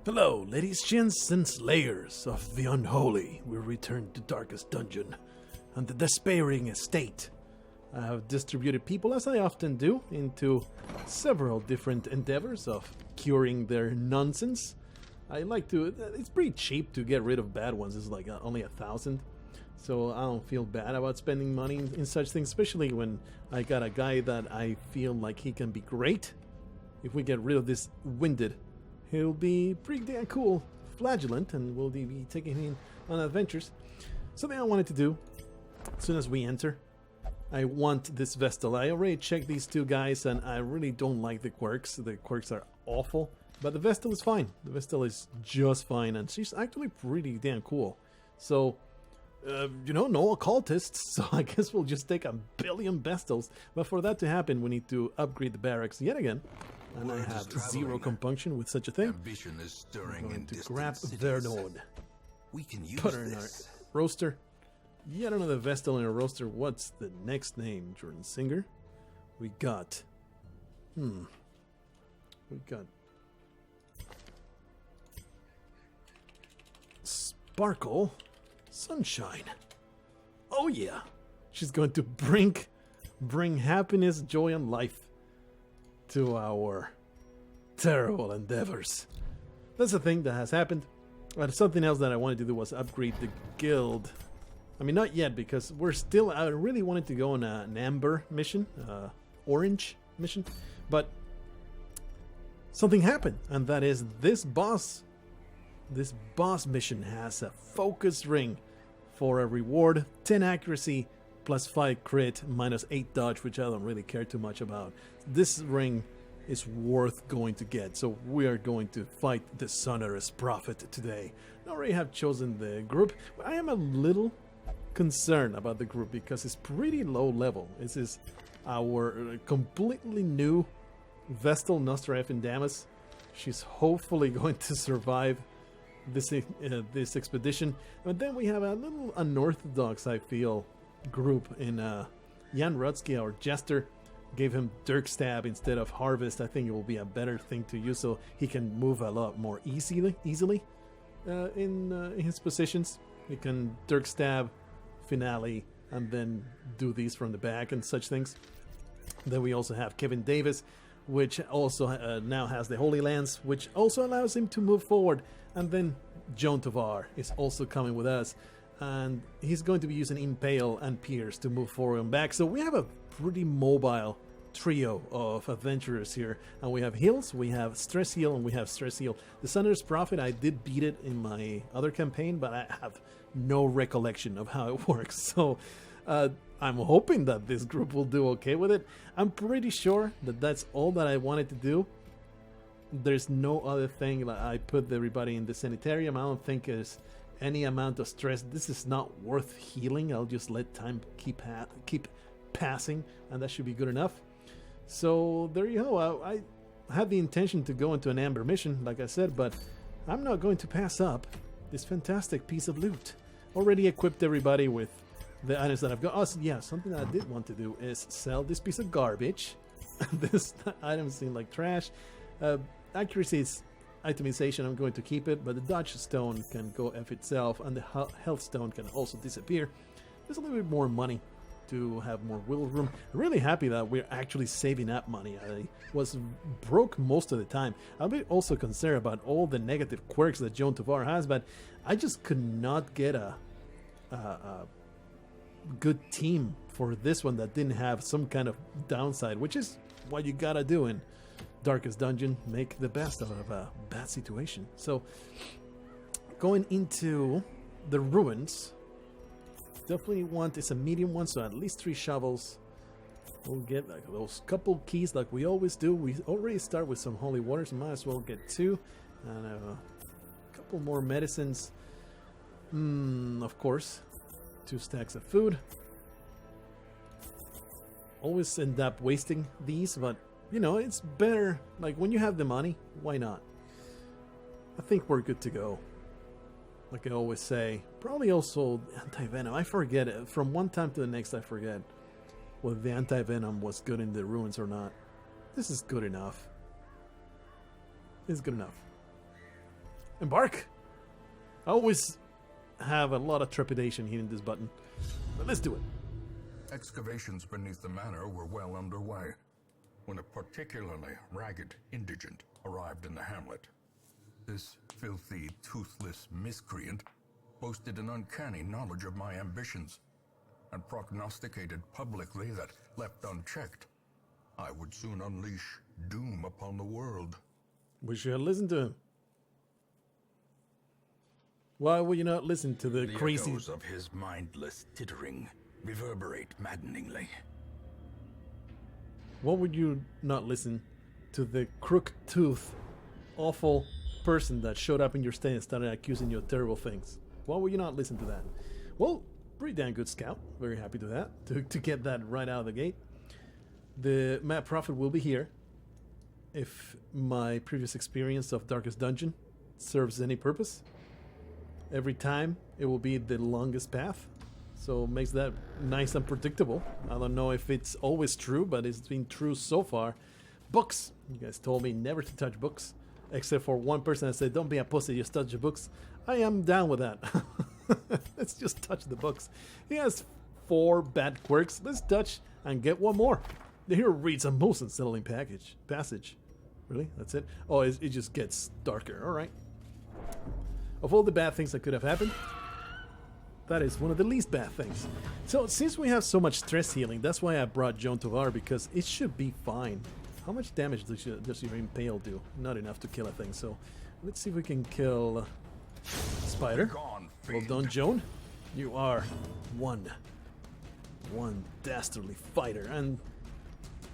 Hello, ladies, gents, and slayers of the unholy. We return to Darkest Dungeon and the despairing estate. I have distributed people, as I often do, into several different endeavors of curing their nonsense. I like to... It's pretty cheap to get rid of bad ones. It's like only 1,000. So I don't feel bad about spending money in such things, especially when I got a guy that I feel like he can be great. If we get rid of this winded, he'll be pretty damn cool flagellant, and we'll be taking him on adventures. Something I wanted to do as soon as we enter. I want this Vestal. I already checked these two guys, and I really don't like the quirks. The quirks are awful, but the Vestal is fine. The Vestal is just fine, and she's actually pretty damn cool. So, no occultists, so I guess we'll just take 1 billion Vestals. But for that to happen, we need to upgrade the barracks yet again. And I have zero compunction with such a thing. Ambition is stirring I'm going in to distant grab cities. Vernold. We can use Put her in our this. roaster. Yet another Vestal in a roaster. What's the next name, Jordan Singer? We got... We got... Sparkle. Sunshine. Oh yeah. She's going to bring happiness, joy, and life to our terrible endeavors. That's the thing that has happened. But something else that I wanted to do was upgrade the guild. I mean, not yet, because we're still... I really wanted to go on an amber mission, orange mission, but something happened, and that is this boss mission has a focus ring for a reward, 10 accuracy, plus 5 crit, minus 8 dodge, which I don't really care too much about. This ring is worth going to get, so we are going to fight the Sonorous Prophet today. I already have chosen the group. I am a little concerned about the group because it's pretty low level. This is our completely new Vestal Nostra Damas. She's hopefully going to survive this expedition. But then we have a little unorthodox, I feel, group in Jan Rutsky, our jester. Gave him Dirk Stab instead of Harvest. I think it will be a better thing to use, so he can move a lot more easily in his positions. He can Dirk Stab, Finale, and then do these from the back and such things. Then we also have Kevin Davis, which also now has the Holy Lance, which also allows him to move forward. And then Joan Tovar is also coming with us, and he's going to be using Impale and Pierce to move forward and back. So we have a pretty mobile trio of adventurers here, and we have heals, we have stress heal, and we have stress heal. The Sonorous Prophet, I did beat it in my other campaign, but I have no recollection of how it works. So I'm hoping that this group will do okay with it. I'm pretty sure that that's all that I wanted to do. There's no other thing. Like, I put everybody in the sanitarium. I don't think there's any amount of stress. This is not worth healing. I'll just let time keep passing, and that should be good enough. So there you go. I had the intention to go into an amber mission, like I said, but I'm not going to pass up this fantastic piece of loot. Already equipped everybody with the items that I've got. Oh, yeah, something that I did want to do is sell this piece of garbage. This item seemed like trash. Accuracy is itemization. I'm going to keep it, but the dodge stone can go F itself, and the health stone can also disappear. There's a little bit more money to have more wiggle room. I'm really happy that we're actually saving up money. I was broke most of the time. I'm a bit also concerned about all the negative quirks that Joan Tovar has, but I just could not get a good team for this one that didn't have some kind of downside, which is what you gotta do in Darkest Dungeon. Make the best out of a bad situation. So going into the ruins, definitely want, it's a medium one, so at least 3 shovels. We'll get like those couple keys like we always do. We already start with some holy waters, might as well get 2, and a couple more medicines. Of course, 2 stacks of food. Always end up wasting these, but you know, it's better, like when you have the money, why not? I think we're good to go. Like I always say, probably also anti-venom. I forget it. From one time to the next, I forget whether the anti-venom was good in the ruins or not. This is good enough. It's good enough. Embark! I always have a lot of trepidation hitting this button. But let's do it. Excavations beneath the manor were well underway when a particularly ragged indigent arrived in the hamlet. This filthy, toothless miscreant boasted an uncanny knowledge of my ambitions and prognosticated publicly that, left unchecked, I would soon unleash doom upon the world. We should listen to him. Why would you not listen to the crazy... echoes of his mindless tittering reverberate maddeningly. What would you not listen to the crook-toothed, awful person that showed up in your stay and started accusing you of terrible things? Why would you not listen to that? Well, pretty damn good scout. Very happy to that. To get that right out of the gate. The Mad Prophet will be here. If my previous experience of Darkest Dungeon serves any purpose. Every time it will be the longest path. So it makes that nice and predictable. I don't know if it's always true, but it's been true so far. Books. You guys told me never to touch books. Except for one person that said, don't be a pussy, just touch the books. I am down with that. Let's just touch the books. He has 4 bad quirks. Let's touch and get one more. The hero reads a most unsettling passage. Really? That's it? Oh, it just gets darker. Alright. Of all the bad things that could have happened, that is one of the least bad things. So, since we have so much stress healing, that's why I brought Joan Tovar, because it should be fine. How much damage does your Impale do? Not enough to kill a thing, so let's see if we can kill Spider. Well done, Joan. You are one dastardly fighter, and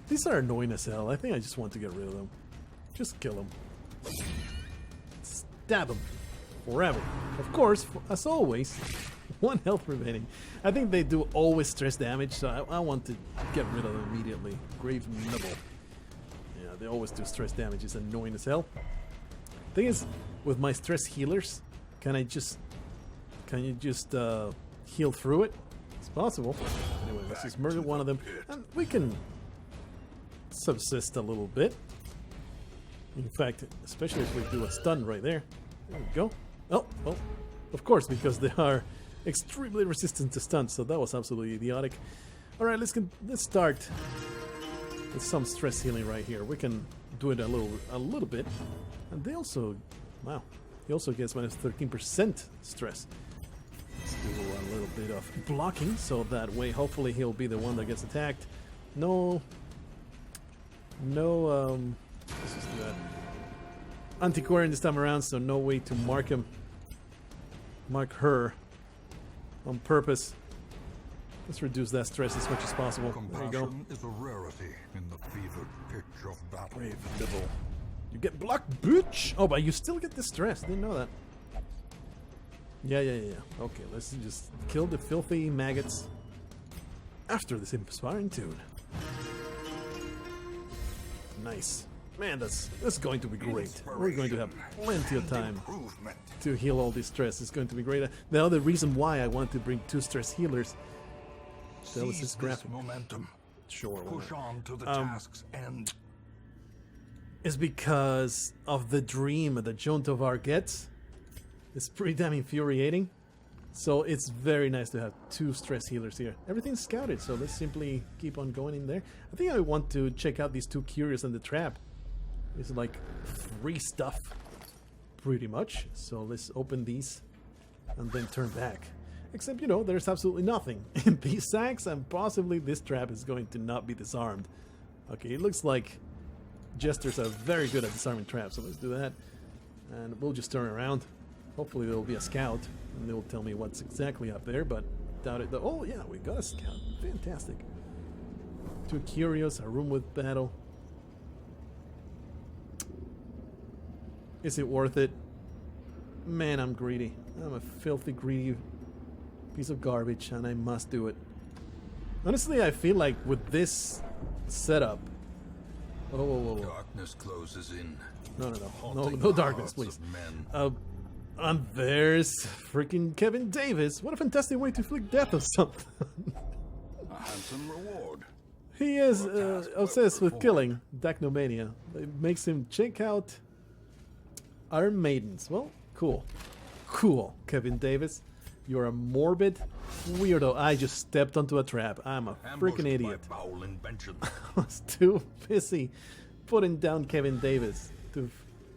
these are annoying as hell. I think I just want to get rid of them. Just kill them. Stab them. Forever. Of course, as always, 1 health remaining. I think they do always stress damage, so I want to get rid of them immediately. Grave Nibble. Yeah, they always do stress damage. It's annoying as hell. Thing is, with my stress healers, can you just heal through it? It's possible. Anyway, let's just murder one of them, and we can subsist a little bit. In fact, especially if we do a stun right there. There we go. Oh, well, of course, because they are extremely resistant to stuns, so that was absolutely idiotic. Alright, let's start with some stress healing right here. We can do it a little bit. And they also, wow, he also gets minus 13% stress. Let's do a little bit of blocking, so that way hopefully he'll be the one that gets attacked. No, let's just do that. Antiquarian this time around, so no way to mark her on purpose. Let's reduce that stress as much as possible. There you go. Compassion is a rarity in the fevered pitch of battle. Brave devil. You get blocked, bitch! Oh, but you still get the stress. Didn't know that. Yeah. Okay, let's just kill the filthy maggots after this inspiring tune. Nice. Man, that's going to be great. We're going to have plenty of time to heal all this stress. It's going to be great. The other reason why I want to bring 2 stress healers. That was this graphic. Momentum. Sure. Push on to the task's end. Is because of the dream that Joan Tovar gets. It's pretty damn infuriating. So it's very nice to have 2 stress healers here. Everything's scouted, so let's simply keep on going in there. I think I want to check out these 2 curious and the trap. It's like free stuff, pretty much. So let's open these and then turn back. Except, you know, there's absolutely nothing in these sacks, and possibly this trap is going to not be disarmed. Okay, it looks like jesters are very good at disarming traps, so let's do that. And we'll just turn around. Hopefully there will be a scout, and they will tell me what's exactly up there, but doubt it. Oh yeah, we got a scout. Fantastic. 2 curious, a room with battle. Is it worth it? Man, I'm greedy. I'm a filthy, greedy piece of garbage, and I must do it. Honestly, I feel like with this setup... Whoa. Darkness closes in. No darkness, please. And there's freaking Kevin Davis. What a fantastic way to inflict death on something. A handsome reward. He is obsessed with killing Dachnomania. It makes him check out Iron Maidens. Well, Cool. Cool, Kevin Davis. You're a morbid weirdo. I just stepped onto a trap. I'm a freaking idiot. Foul invention. I was too busy putting down Kevin Davis to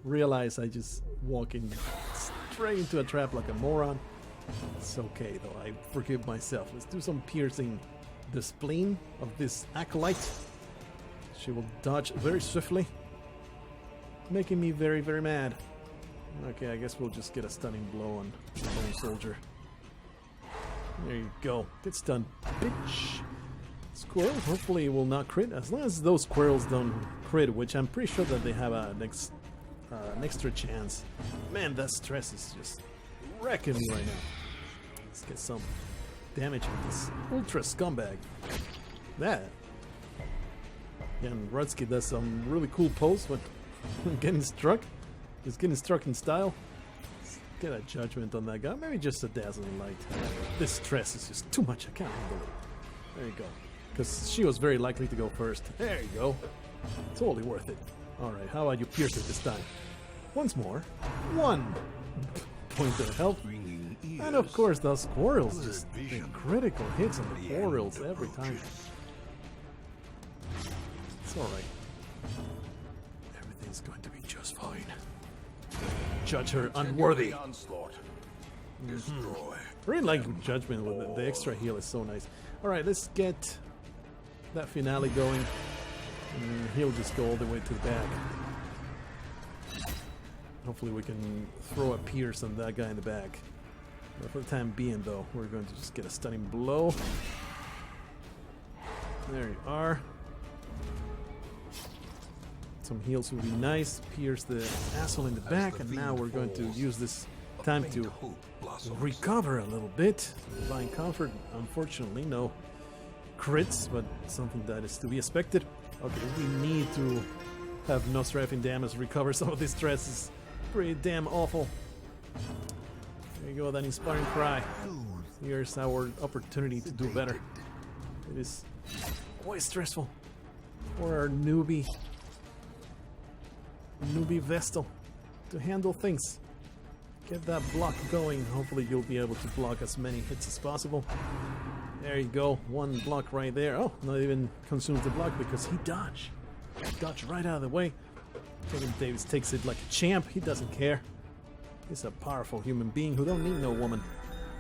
realize I just walking straight into a trap like a moron. It's okay though, I forgive myself. Let's do some piercing the spleen of this acolyte. She will dodge very swiftly, making me very, very mad. Okay, I guess we'll just get a stunning blow on the bone soldier. There you go. Get stunned, bitch. Squirrel, hopefully it will not crit. As long as those squirrels don't crit, which I'm pretty sure that they have an extra chance. Man, that stress is just wrecking me right now. Let's get some damage with this ultra scumbag. That. Yeah, and Rutsky does some really cool pose when getting struck. He's getting struck in style. Let's get a judgment on that guy. Maybe just a dazzling light. This stress is just too much. I can't handle it. There you go. Because she was very likely to go first. There you go. Totally worth it. Alright, how about you pierce it this time? Once more. 1 point of health. And of course, those squirrels just critical hits on the squirrels every time. It's alright. Everything's going to be just fine. Judge her unworthy. Really like judgment with it. The extra heal is so nice. Alright, let's get that finale going. And he'll just go all the way to the back. Hopefully we can throw a pierce on that guy in the back. But for the time being though, we're going to just get a stunning blow. There you are. Some heals would be nice. Pierce the asshole in the back, and now we're going to use this time to recover a little bit. Divine Comfort, unfortunately, no crits, but something that is to be expected. Okay, we need to have Nosref in Damas recover some of this stress. Is pretty damn awful. There you go, that inspiring cry. Here's our opportunity to do better. It is quite stressful for our newbie Vestal to handle things. Get that block going. Hopefully you'll be able to block as many hits as possible. There you go. 1 block right there. Oh, not even consumes the block because he dodged. Dodged right out of the way. Kevin Davis takes it like a champ. He doesn't care. He's a powerful human being who don't need no woman.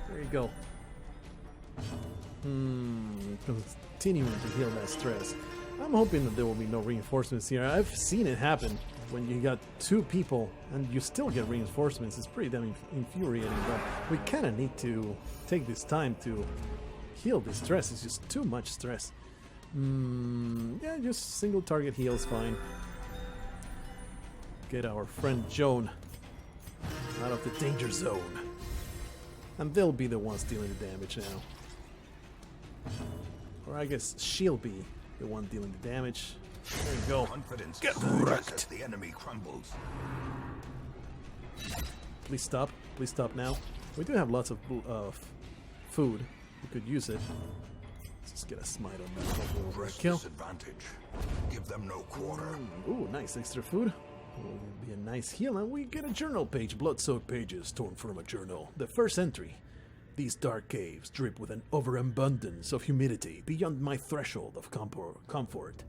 There you go. Continuing to heal that stress. I'm hoping that there will be no reinforcements here. I've seen it happen when you got 2 people and you still get reinforcements. It's pretty damn infuriating, but we kind of need to take this time to heal this stress. It's just too much stress. Yeah, just single target heal is fine. Get our friend Joan out of the danger zone. And they'll be the ones dealing the damage now. Or I guess she'll be the one dealing the damage. There you go. Confidence Get wrecked. The enemy crumbles. Please stop. Please stop now. We do have lots of food. We could use it. Let's just get a smite on that. Hopefully we'll Press kill. disadvantage. Give them no quarter. Ooh, nice extra food. Will be a nice heal, and we get a journal page. Blood-soaked pages torn from a journal. The first entry. These dark caves drip with an overabundance of humidity beyond my threshold of comfort.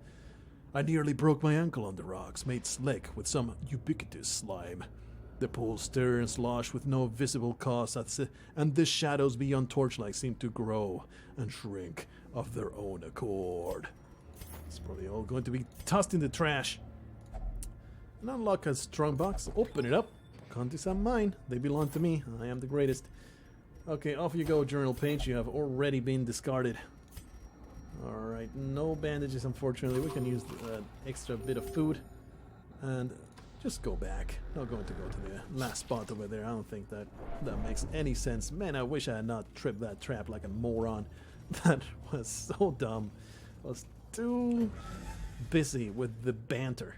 I nearly broke my ankle on the rocks, made slick with some ubiquitous slime. The pool stir and slosh with no visible cause, and the shadows beyond torchlight seem to grow and shrink of their own accord. It's probably all going to be tossed in the trash. And unlock a strong box. Open it up. Contents are mine. They belong to me. I am the greatest. Okay, off you go, journal page. You have already been discarded. Alright, no bandages, unfortunately. We can use the extra bit of food. And just go back. Not going to go to the last spot over there. I don't think that makes any sense. Man, I wish I had not tripped that trap like a moron. That was so dumb. I was too busy with the banter.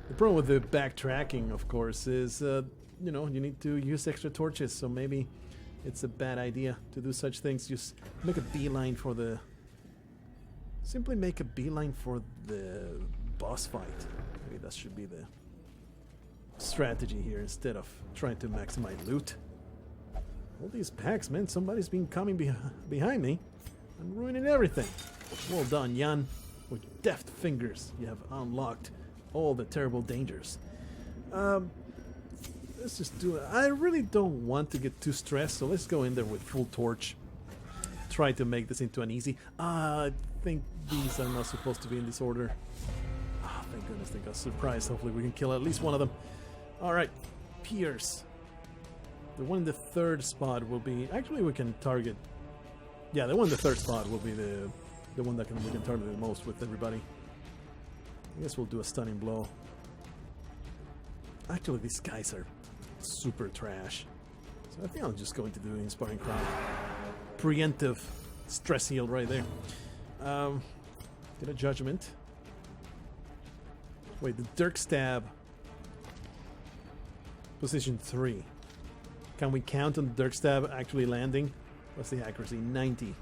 The problem with the backtracking, of course, is, you know, you need to use extra torches, so maybe it's a bad idea to do such things. Just make a beeline for the... Simply make a beeline for the boss fight. Maybe that should be the strategy here instead of trying to maximize loot. All these packs, man. Somebody's been coming behind me and ruining everything. Well done, Jan. With deft fingers, you have unlocked all the terrible dangers. Let's just do it. I really don't want to get too stressed, so let's go in there with full torch. Try to make this into an easy. I think these are not supposed to be in this order. Oh, thank goodness they got surprised. Hopefully we can kill at least one of them. Alright, Pierce. The one in the third spot will be... Actually, we can target... Yeah, the one in the third spot will be the one that we can target the most with everybody. I guess we'll do a stunning blow. Actually, these guys are super trash. So I think I'm just going to do Inspiring Crown. Preemptive stress heal right there. Get a judgment. Wait, the Dirk Stab. Position 3. Can we count on the Dirk Stab actually landing? What's the accuracy? 90.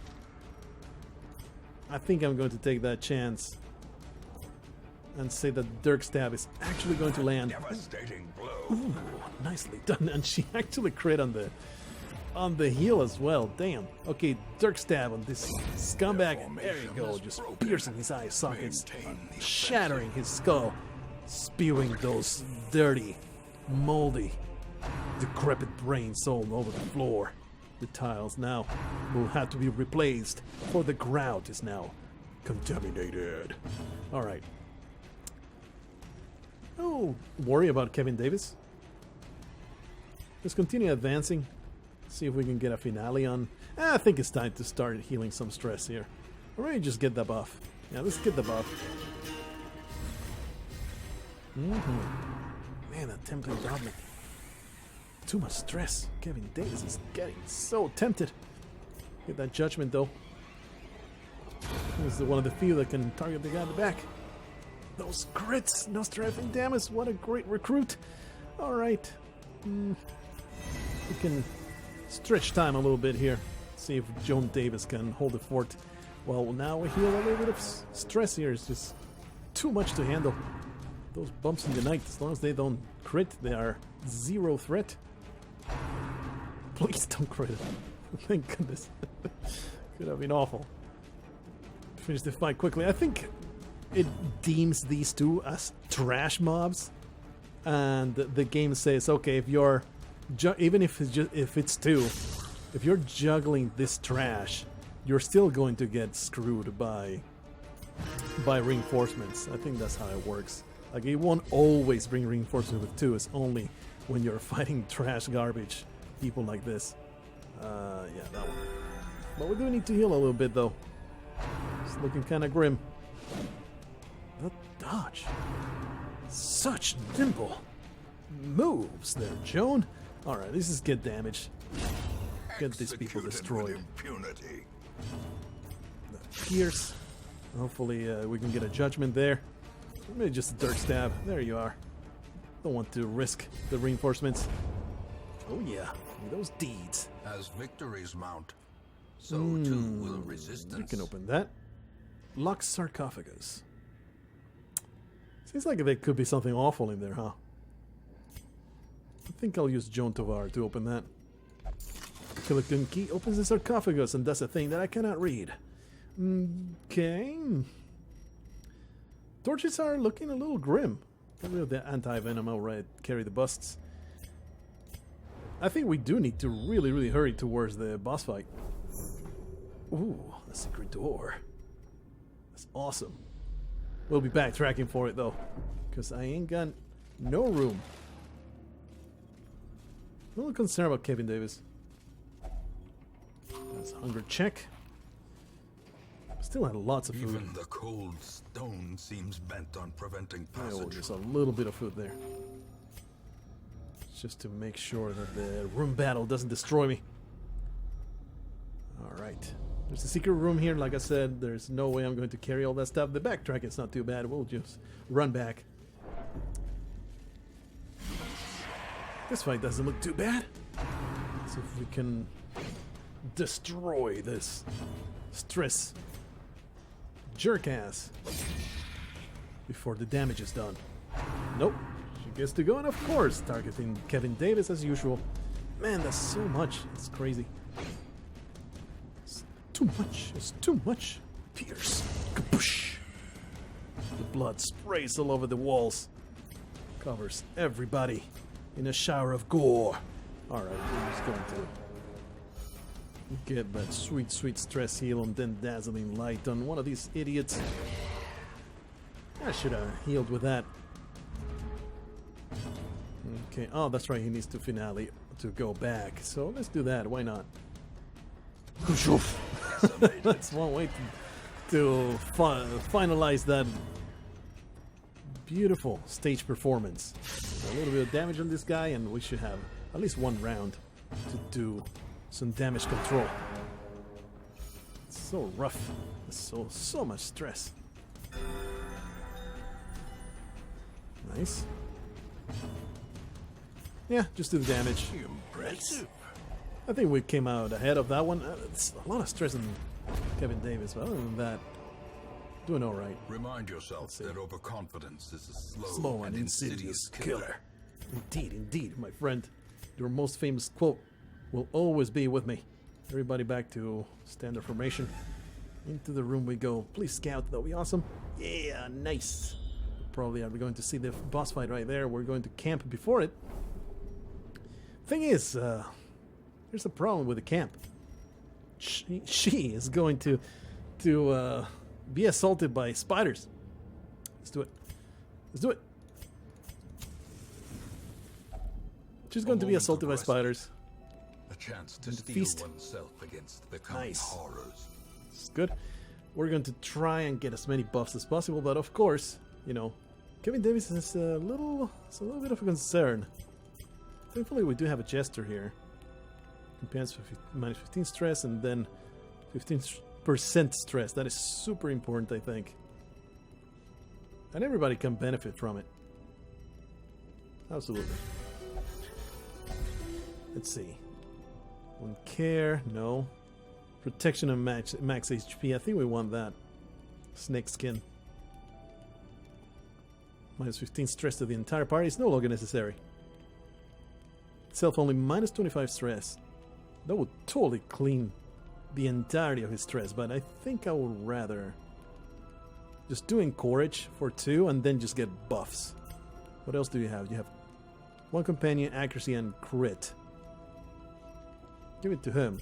I think I'm going to take that chance and say that Dirk Stab is actually going to land. Devastating blow. Ooh, nicely done. And she actually crit on the heel as well. Damn. Okay, Dirk Stab on this scumbag. And there you go. Just piercing his eye sockets, shattering his skull, spewing those dirty, moldy, decrepit brains all over the floor. The tiles now will have to be replaced, for the ground is now contaminated. Alright. Oh, worry about Kevin Davis. Let's continue advancing. See if we can get a finale on. I think it's time to start healing some stress here. Or maybe just get the buff. Yeah, let's get the buff. Man, that tempting goblin. Too much stress. Kevin Davis is getting so tempted. Get that judgment though. He's one of the few that can target the guy in the back. Those crits, no strafing damage. What a great recruit. Alright. We can stretch time a little bit here. See if Joan Davis can hold the fort. Well, now we heal a little bit of stress here. It's just too much to handle. Those bumps in the night, as long as they don't crit, they are zero threat. Please don't crit. Thank goodness. Could have been awful. Finish the fight quickly. I think it deems these two as trash mobs, and the game says, okay, if you're even if it's two, if you're juggling this trash, you're still going to get screwed by reinforcements. I think that's how it works. Like, it won't always bring reinforcements with two. It's only when you're fighting trash garbage people like this. Yeah, that one. But we do need to heal a little bit though. It's looking kind of grim. The dodge. Such nimble moves there, Joan. Alright, this is get damage. Get these people destroyed. Impunity. The Pierce. Hopefully we can get a judgment there. Maybe just a Dirk Stab. There you are. Don't want to risk the reinforcements. Oh yeah, those deeds. As victories mount, so too will resistance. You can open that. Lock sarcophagus. Seems like there could be something awful in there, huh? I think I'll use Joan Tovar to open that. Killigan key opens the sarcophagus and does a thing that I cannot read. Okay. Torches are looking a little grim. Get rid of the anti-venom, alright, carry the busts. I think we do need to really, really hurry towards the boss fight. Ooh, a secret door. That's awesome. We'll be backtracking for it though, because I ain't got no room. I'm a little concerned about Kevin Davis. That's a hunger check. Still had lots of food. Even the cold stone seems bent on preventing passage. Oh, there's a little bit of food there. Just to make sure that the room battle doesn't destroy me. Alright. There's a secret room here. Like I said, there's no way I'm going to carry all that stuff. The backtrack is not too bad. We'll just run back. This fight doesn't look too bad. Let's see if we can destroy this stress jerk ass before the damage is done. Nope. She gets to go, and of course, targeting Kevin Davis as usual. Man, that's so much. It's crazy. It's too much. It's too much. Pierce. Kapoosh. The blood sprays all over the walls. Covers everybody in a shower of gore. Alright, we're just going to get that sweet, sweet stress heal and then dazzling light on one of these idiots. I should have healed with that. Okay, oh, that's right, he needs to finale to go back. So let's do that, why not? That's one way to finalize that beautiful stage performance. So a little bit of damage on this guy, and we should have at least one round to do some damage control. It's so rough. It's so much stress. Nice. Yeah, just do the damage. Impressive. I think we came out ahead of that one. It's a lot of stress on Kevin Davis, but other than that, doing all right. Remind yourself that overconfidence is a Slow and insidious killer. Indeed, indeed, my friend. Your most famous quote will always be with me. Everybody back to standard formation. Into the room we go. Please scout, that'll be awesome. Yeah, nice. Probably are we going to see the boss fight right there. We're going to camp before it. Thing is, there's a problem with the camp. She is going to be assaulted by spiders. Let's do it. Let's do it. She's going to be assaulted by spiders. A chance to steel feast. oneself against the coming Nice. horrors. It's good. We're going to try and get as many buffs as possible, but of course, you know, Kevin Davis is a little bit of a concern. Thankfully, we do have a jester here. Compensates for minus 15 stress and then 15% stress. That is super important, I think. And everybody can benefit from it. Absolutely. Let's see. One care, no. Protection and max HP. I think we want that. Snake skin. Minus 15 stress to the entire party is no longer necessary. Itself only minus 25 stress. That would totally clean the entirety of his stress, but I think I would rather just do encourage for 2 and then just get buffs. What else do you have? You have 1 companion, accuracy, and crit. Give it to him.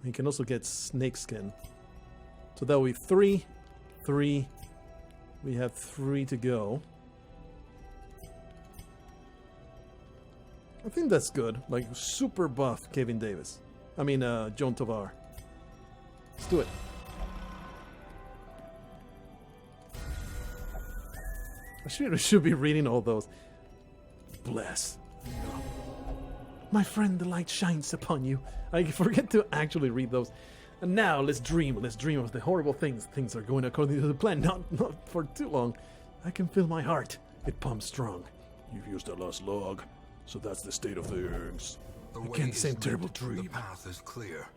He can also get snake skin. So that will be 3, 3. We have 3 to go. I think that's good. Like, super buff Kevin Davis. I mean, Joan Tovar. Let's do it. I should be reading all those. Bless. My friend, the light shines upon you. I forget to actually read those. And now, let's dream. Let's dream of the horrible things. Things are going according to the plan. Not for too long. I can feel my heart. It pumps strong. You've used the last log. So that's the state of things. Again, same terrible dream. The path is clear.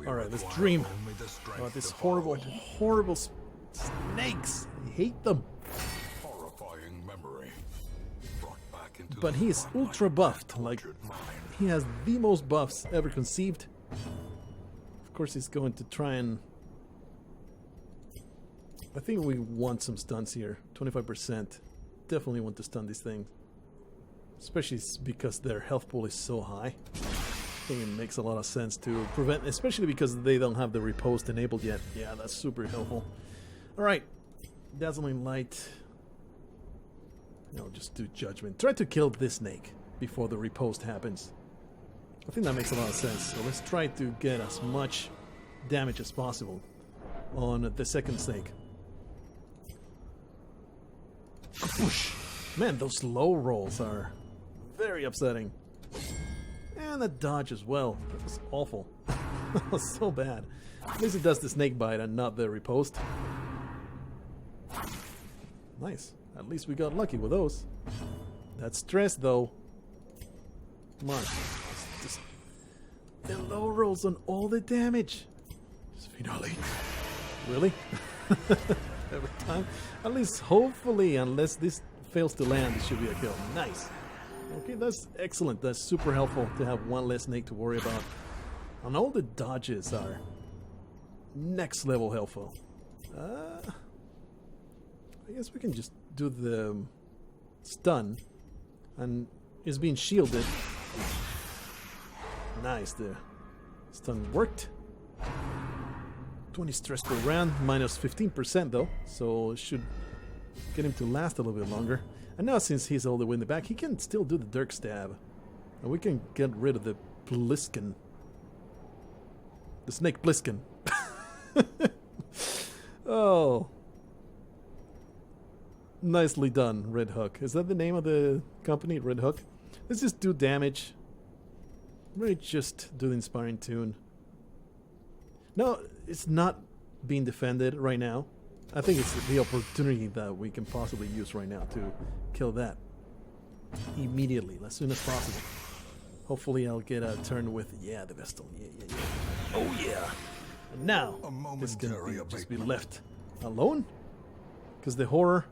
All right, let's dream about this horrible, horrible snakes. I hate them. Horrifying memory. Brought back into But he is ultra buffed. Like, he has the most buffs ever conceived. Of course, he's going to try and... I think we want some stuns here. 25%. Definitely want to stun these things. Especially because their health pool is so high. I think it makes a lot of sense to prevent, especially because they don't have the riposte enabled yet. Yeah, that's super helpful. Alright. Dazzling light. No, just do judgment. Try to kill this snake before the riposte happens. I think that makes a lot of sense. So let's try to get as much damage as possible on the second snake. Man, those low rolls are very upsetting. And the dodge as well. That was awful. That was so bad. At least it does the snake bite and not the riposte. Nice. At least we got lucky with those. That stress though. Come on. Just the low rolls on all the damage. Just finale. Really? Every time? At least hopefully, unless this fails to land, it should be a kill. Nice. Okay, that's excellent. That's super helpful to have one less snake to worry about. And all the dodges are next level helpful. I guess we can just do the stun. And it's being shielded. Nice, the stun worked. 20 stress per round, minus 15% though, so it should get him to last a little bit longer. And now since he's all the way in the back, he can still do the Dirk Stab. And we can get rid of the Bliskin. The Snake Bliskin. Oh. Nicely done, Red Hook. Is that the name of the company, Red Hook? Let's just do damage. Really just do the Inspiring Tune. No, it's not being defended right now. I think it's the opportunity that we can possibly use right now to kill that immediately, as soon as possible. Hopefully I'll get a turn with, yeah, the Vestal. Yeah. Oh yeah. And now, this can just be left alone. Because the horror,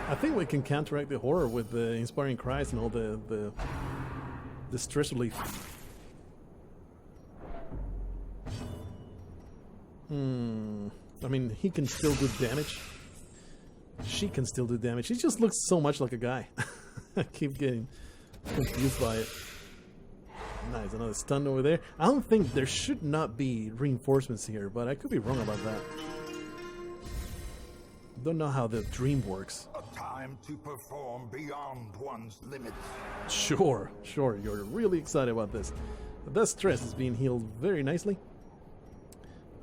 I think we can counteract the horror with the Inspiring Cries and all the stress relief. I mean, he can still do damage. She can still do damage. He just looks so much like a guy. I keep getting confused by it. Nice, another stun over there. I don't think there should not be reinforcements here, but I could be wrong about that. Don't know how the dream works. A time to perform beyond one's limits. Sure. You're really excited about this. But that stress is being healed very nicely.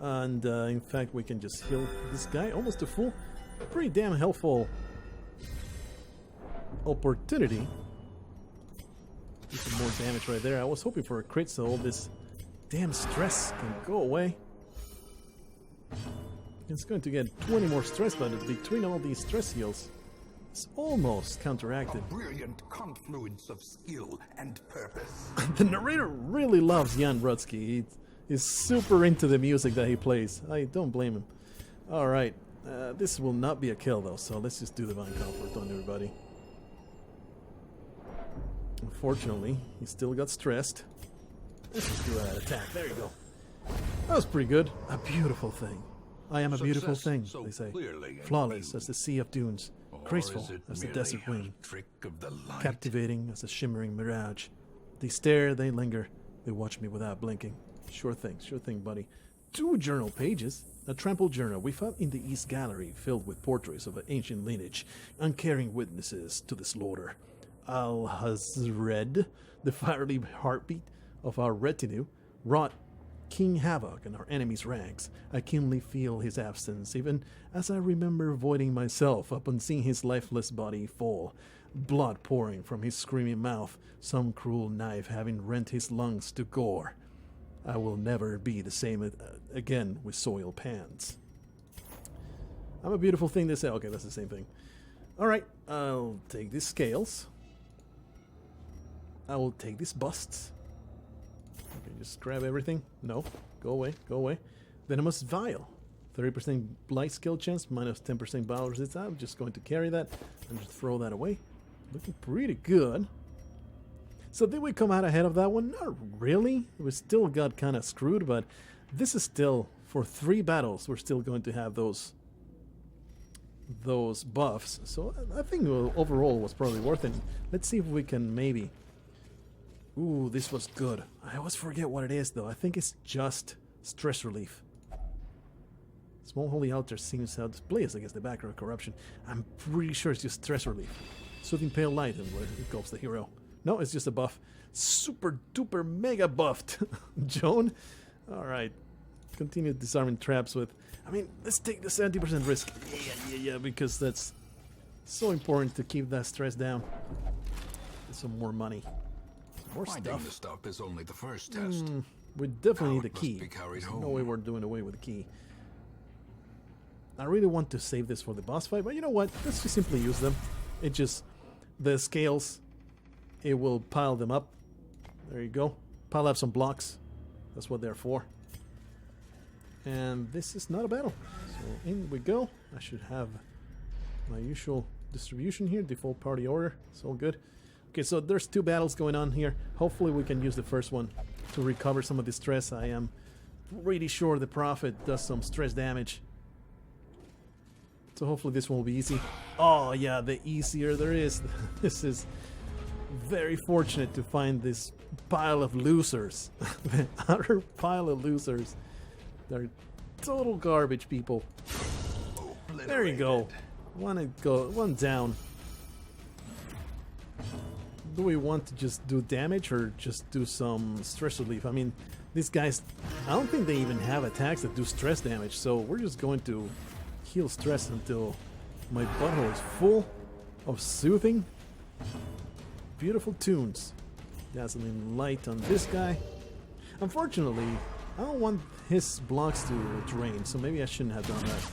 And in fact, we can just heal this guy almost to full. Pretty damn helpful opportunity. Do some more damage right there. I was hoping for a crit so all this damn stress can go away. It's going to get 20 more stress, but between all these stress heals, it's almost counteracted. A brilliant confluence of skill and purpose. The narrator really loves Jan Rutsky. He's super into the music that he plays. I don't blame him. Alright, this will not be a kill though, so let's just do Divine Comfort on everybody. Unfortunately, he still got stressed. Let's just do that attack. There you go. That was pretty good. A beautiful thing. I am a beautiful thing, they say. Flawless as the sea of dunes. Graceful as the desert wind. Captivating as a shimmering mirage. They stare, they linger. They watch me without blinking. Sure thing, buddy. 2 journal pages. A trampled journal we found in the East Gallery, filled with portraits of an ancient lineage, uncaring witnesses to the slaughter. Al-Hazred, the fiery heartbeat of our retinue, wrought King Havoc in our enemies' ranks. I keenly feel his absence, even as I remember voiding myself upon seeing his lifeless body fall, blood pouring from his screaming mouth, some cruel knife having rent his lungs to gore. I will never be the same again with soiled pants. I'm a beautiful thing, they say. Okay, that's the same thing. Alright, I'll take these scales. I will take these busts. Okay, just grab everything. No, go away. Venomous Vial. 30% blight skill chance, minus 10% battle resist. I'm just going to carry that and just throw that away. Looking pretty good. So did we come out ahead of that one? Not really. We still got kind of screwed, but this is still, for 3 battles, we're still going to have those buffs. So I think overall was probably worth it. Let's see if we can maybe... Ooh, this was good. I always forget what it is, though. I think it's just stress relief. Small Holy Altar seems how to play us against the background corruption. I'm pretty sure it's just stress relief. Soothing Pale Light, and where it goes the hero. No, it's just a buff. Super duper mega buffed. Joan? Alright. Continue disarming traps with... I mean, let's take the 70% risk. Yeah, because that's so important to keep that stress down. Get some more money. Some more Finding stuff. the stuff is only the first test. We definitely need the Must key. be carried There's home. no way we're doing away with the key. I really want to save this for the boss fight, but you know what? Let's just simply use them. It just... The scales... It will pile them up. There you go. Pile up some blocks. That's what they're for. And this is not a battle. So in we go. I should have my usual distribution here. Default party order. It's all good. Okay, so there's 2 battles going on here. Hopefully we can use the first one to recover some of the stress. I am pretty sure the Prophet does some stress damage. So hopefully this one will be easy. Oh yeah, the easier there is. This is very fortunate to find this pile of losers. The utter pile of losers. They're total garbage, people. There you go. One down. Do we want to just do damage or just do some stress relief? I mean, these guys, I don't think they even have attacks that do stress damage, so we're just going to heal stress until my butthole is full of soothing, beautiful tunes. Dazzling light on this guy. Unfortunately, I don't want his blocks to drain, so maybe I shouldn't have done that.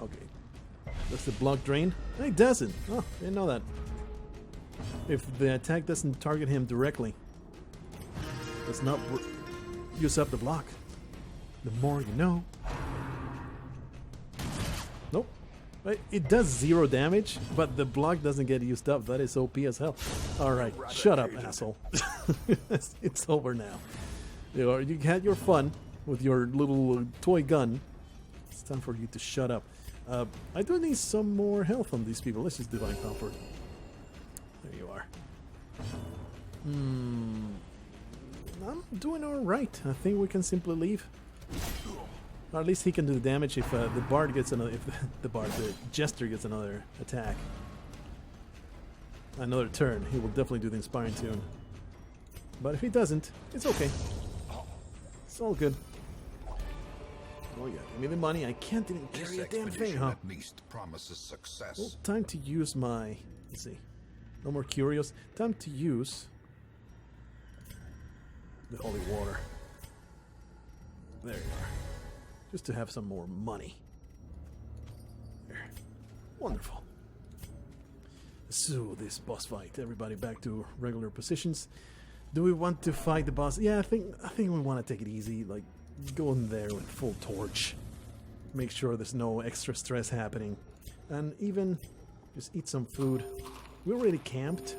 Okay. Does the block drain? No, it doesn't. Oh, didn't know that. If the attack doesn't target him directly, does not use up the block. The more you know. Nope. It does 0 damage, but the block doesn't get used up. That is OP as hell. Alright, shut up, asshole. It's over now. You had your fun with your little toy gun. It's time for you to shut up. I do need some more health from these people. Let's just Divine Comfort. There you are. I'm doing alright. I think we can simply leave. Or at least he can do the damage if the Bard gets another. If the Jester gets another attack. Another turn. He will definitely do the Inspiring Tune. But if he doesn't, it's okay. It's all good. Oh yeah, give me the money. I can't even carry a damn thing, huh? At least promises success. Well, time to use my. Let's see. No more curios. Time to use the holy water. There you are. Just to have some more money. There. Wonderful. So this boss fight. Everybody back to regular positions. Do we want to fight the boss? Yeah, I think we want to take it easy. Like, go in there with full torch. Make sure there's no extra stress happening. And even just eat some food. We already camped.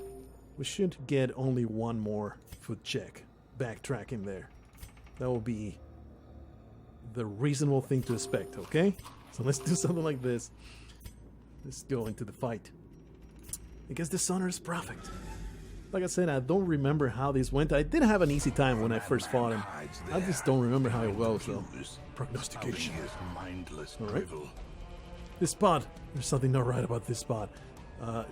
We should get only one more food check. Backtracking there. That will be the reasonable thing to expect, okay? So let's do something like this. Let's go into the fight. Against the Sonorous Prophet. Like I said, I don't remember how this went. I did have an easy time when I first fought him. I just don't remember how it goes, though. Prognostication. Alright. This spot. There's something not right about this spot.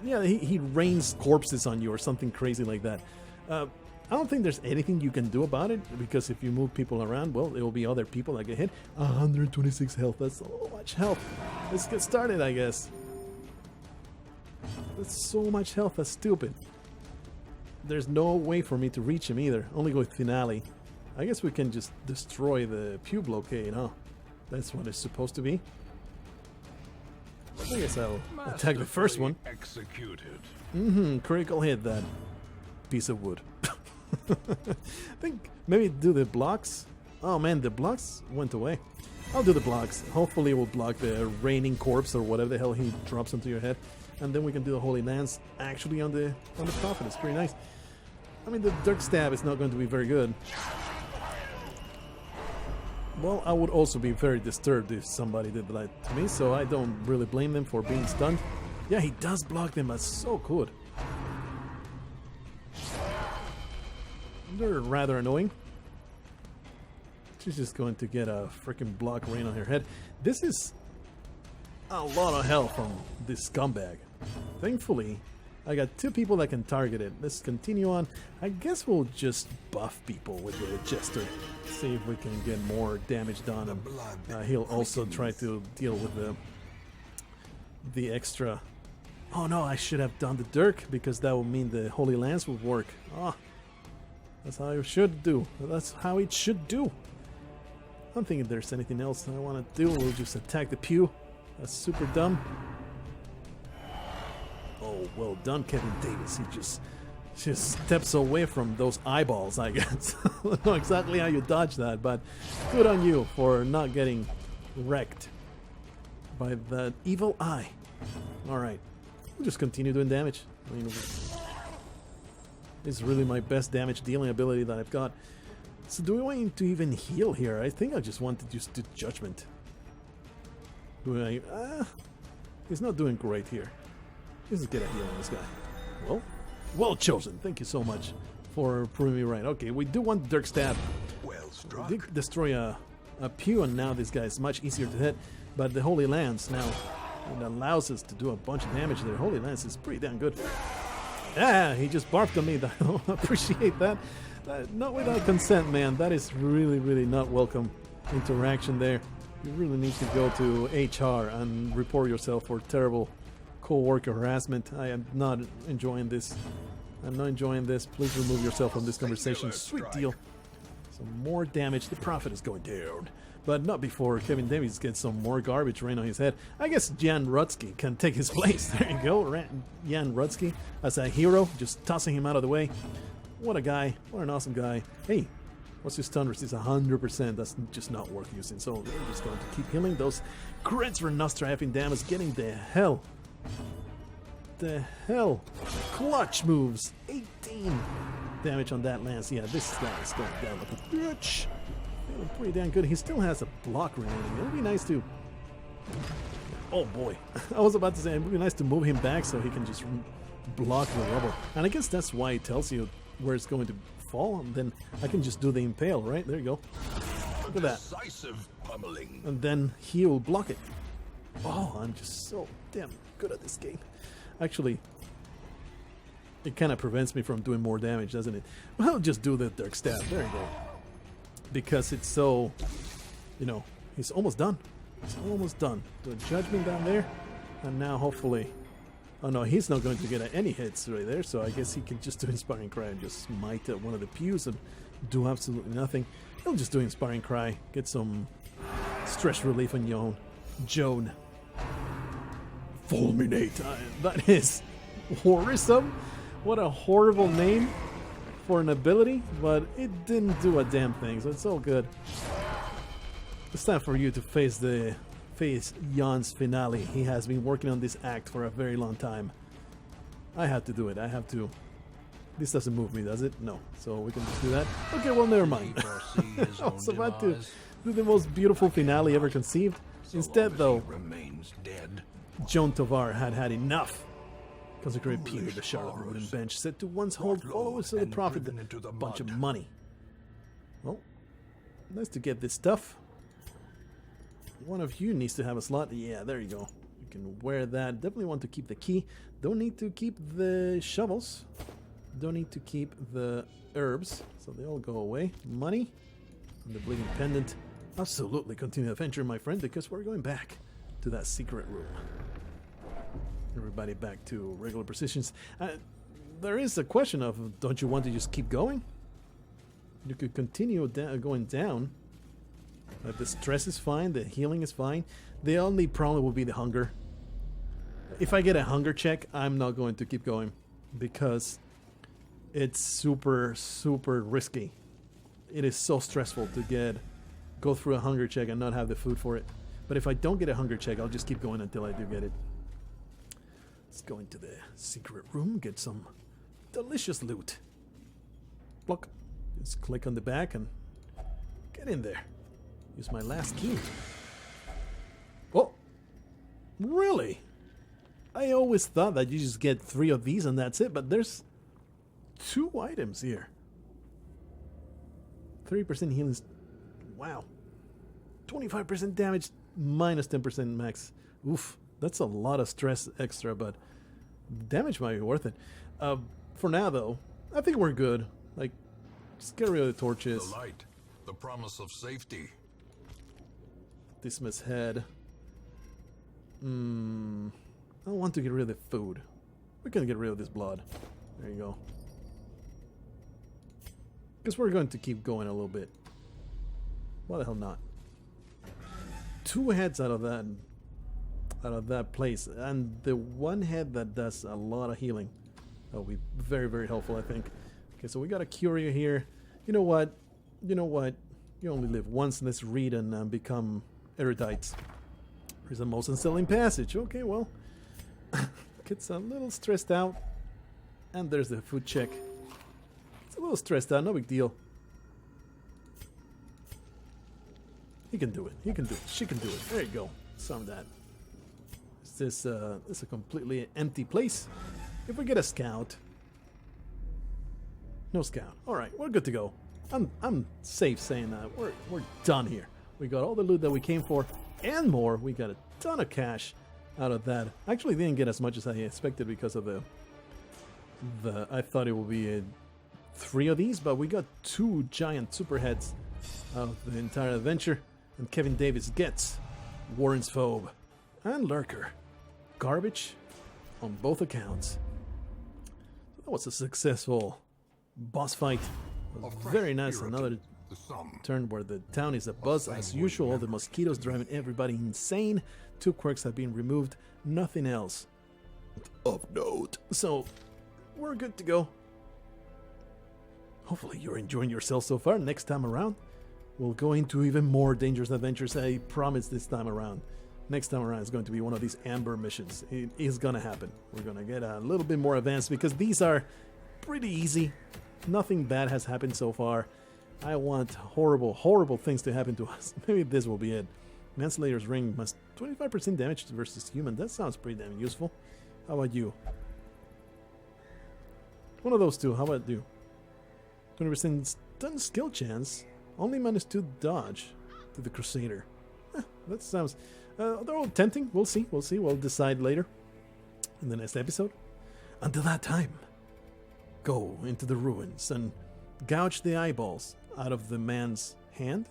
Yeah, he rains corpses on you or something crazy like that. I don't think there's anything you can do about it, because if you move people around, well, there will be other people that get hit. 126 health. That's so much health. Let's get started, I guess. That's so much health. That's stupid. There's no way for me to reach him either. Only with Finale. I guess we can just destroy the pew blockade, huh? That's what it's supposed to be. I guess I'll attack the first one. Executed. Critical hit, that piece of wood. I think maybe do the blocks. Oh man, the blocks went away. I'll do the blocks. Hopefully it will block the raining corpse or whatever the hell he drops into your head. And then we can do the Holy Lance actually on the Prophet. It's pretty nice. I mean, the Dirk Stab is not going to be very good. Well, I would also be very disturbed if somebody did that to me, so I don't really blame them for being stunned. Yeah, he does block them. That's so good. They're rather annoying. She's just going to get a freaking block rain on her head. This is a lot of health from this scumbag. Thankfully, I got 2 people that can target it. Let's continue on. I guess we'll just buff people with the Jester. See if we can get more damage done. And he'll also try to deal with the extra. Oh no, I should have done the Dirk, because that would mean the Holy Lance would work. Ah. That's how it should do. That's how it should do. I don't think there's anything else I want to do. We'll just attack the pew. That's super dumb. Oh, well done, Kevin Davis. He just steps away from those eyeballs, I guess. I don't know exactly how you dodge that, but good on you for not getting wrecked by that evil eye. Alright. We'll just continue doing damage. I mean, it's really my best damage dealing ability that I've got. So do we want to even heal here? I think I just want to just do Judgment. He's not doing great here. Let's just get a heal on this guy. Well, well chosen. Thank you so much for proving me right. Okay, we do want Dirk Stab. Well struck. We did destroy a pew, and now this guy is much easier to hit. But the Holy Lance now, it allows us to do a bunch of damage there. Holy Lance is pretty damn good. Ah, he just barfed on me. I don't appreciate that. Not without consent, man. That is really, really not welcome interaction there. You really need to go to HR and report yourself for terrible co-worker harassment. I am not enjoying this. I'm not enjoying this. Please remove yourself from this conversation. Sweet deal. Some more damage. The Prophet is going down. But not before Kevin Davies gets some more garbage rain on his head. I guess Jan Rutsky can take his place. There you go. Jan Rutsky as a hero. Just tossing him out of the way. What a guy. What an awesome guy. Hey, what's his stun resist? 100%. That's just not worth using. So we're just going to keep healing those crits for Nostra effing damage. Getting the hell. Clutch moves. 18 damage on that lance. Yeah, this guy is going down like a bitch. Feeling pretty damn good. He still has a block remaining. It would be nice to... Oh boy. I was about to say, it would be nice to move him back so he can just block the rubble. And I guess that's why it tells you where it's going to fall. And then I can just do the impale, right? There you go. Look at that. Decisive pummeling. And then he will block it. Oh, I'm just so damn good at this game. Actually, it kind of prevents me from doing more damage, doesn't it? Well, I'll just do the Dirk Stab. There you go. Because it's so, you know, he's almost done. He's almost done. Do a Judgment down there. And now hopefully... Oh no, he's not going to get any hits right there. So I guess he can just do Inspiring Cry and just smite at one of the pews and do absolutely nothing. He'll just do Inspiring Cry. Get some stress relief on Joan. Fulminate. That is worrisome. What a horrible name for an ability, but it didn't do a damn thing, so it's all good. It's time for you to face Jan's finale. He has been working on this act for a very long time. I have to do it. I have to. This doesn't move me, does it? No. So we can just do that. Okay, well, never mind. I was about to do the most beautiful finale ever conceived. Instead, though, Remains dead. Joan Tovar had enough. Consecrated Peter, the Charlotte Wooden Bench, said to once hold followers of the Prophet a bunch of money. Well, nice to get this stuff. One of you needs to have a slot. Yeah, there you go. You can wear that. Definitely want to keep the key. Don't need to keep the shovels. Don't need to keep the herbs. So they all go away. Money. And the Bleeding Pendant. Absolutely continue the adventure, my friend, because we're going back to that secret room. Everybody back to regular positions. There is a question of, don't you want to just keep going? You could continue going down. The stress is fine, the healing is fine. The only problem will be the hunger. If I get a hunger check, I'm not going to keep going because it's super, super risky. It is so stressful to go through a hunger check and not have the food for it. But if I don't get a hunger check, I'll just keep going until I do get it. Let's go into the secret room, get some delicious loot. Look, just click on the back and get in there. Use my last key. Oh, really? I always thought that you just get 3 of these and that's it, but there's 2 items here. 3% healing. Wow. 25% damage, minus 10% max. Oof. That's a lot of stress extra, but damage might be worth it. For now, though, I think we're good. Like, just get rid of the torches. The light, the promise of safety. Dismiss head. I don't want to get rid of the food. We can get rid of this blood. There you go. Because we're going to keep going a little bit. Why the hell not? 2 heads out of that place, and the 1 head that does a lot of healing. That'll be very, very helpful, I think. Okay, so we got a curio here. You know what? You only live once. Let's read and become erudites. Here's a most unsettling passage. Okay, well, Kid's a little stressed out. And there's the food check. It's a little stressed out, no big deal. He can do it. He can do it. She can do it. There you go. Some of that. Is this a completely empty place? If we get a scout. No scout. Alright, we're good to go. I'm safe saying that. We're done here. We got all the loot that we came for and more. We got a ton of cash out of that. Actually didn't get as much as I expected because of the I thought it would be 3 of these, but we got 2 giant superheads of the entire adventure. And Kevin Davis gets Warren's Phobe and Lurker. Garbage on both accounts. That was a successful boss fight. It was very nice. Another turn where the town is abuzz as usual. All the mosquitoes driving everybody insane. 2 quirks have been removed. Nothing else of note. So we're good to go. Hopefully you're enjoying yourself so far. Next time around, we'll go into even more dangerous adventures. I promise this time around. Next time around is going to be one of these amber missions. It is going to happen. We're going to get a little bit more advanced because these are pretty easy. Nothing bad has happened so far. I want horrible, horrible things to happen to us. Maybe this will be it. Manslayer's Ring must 25% damage versus human. That sounds pretty damn useful. How about you? One of those two. How about you? 20% stun skill chance. Only -2 dodge to the Crusader. That sounds... they're all tempting. We'll see. We'll see. We'll decide later in the next episode. Until that time, go into the ruins and gouge the eyeballs out of the man's hand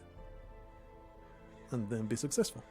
and then be successful.